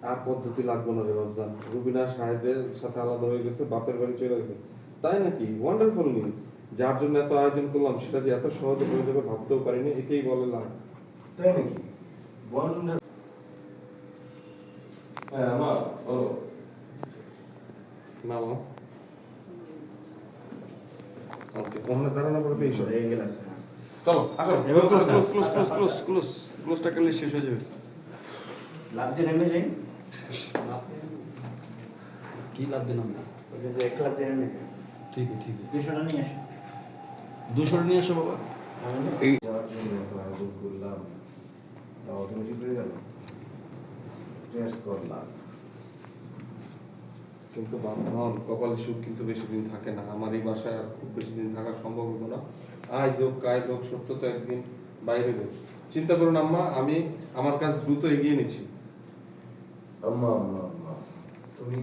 আর পদ্ধতি লাগবে না রে বাবজান, রুবিনা সাহেবের সাথে আলাদা হয়ে গেছে, বাপের বাড়ি চলে গেছে। তাই নাকি? Wonderful news. যার জন্য এত আয়োজন করলাম সেটা যে এত সহজে হয়ে যাবে ভাবতেও পারিনি, একেই বলে লাভ। তাই নাকি? ওয়ান্ডার হ্যাঁ আমার বলো না মা, ওকে ওখানে দাঁড়ানো পড়তে এই হয়ে গেল আছে। চলো আসো। এবার ক্লোজটা করলে শেষ হয়ে যাবে। লাভ দিয়ে নেমে যাই। কি লাভ দিলাম না? ওই যে 1 লাখ দিয়ে নেমে ঠিক আছে 200টা নিয়ে আসো। 200 নিয়ে আসো বাবা। এই যাওয়ার জন্য এত আয়োজন করলাম, তা অটোমেটিক হয়ে গেল। ট্রেস করলাম। কিন্তু বান্ধন কপালে সুখ কিন্তু বেশি দিন থাকে না। আমার এই বাসায় আর খুব বেশি দিন থাকা সম্ভব হবে না। আজ হোক কাল হোক সত্য তো একদিন বাইরে হোক। চিন্তা করুন আম্মা, আমি আমার কাজ দ্রুত এগিয়ে নিচ্ছি। আম্মা আম্মা আম্মা তুমি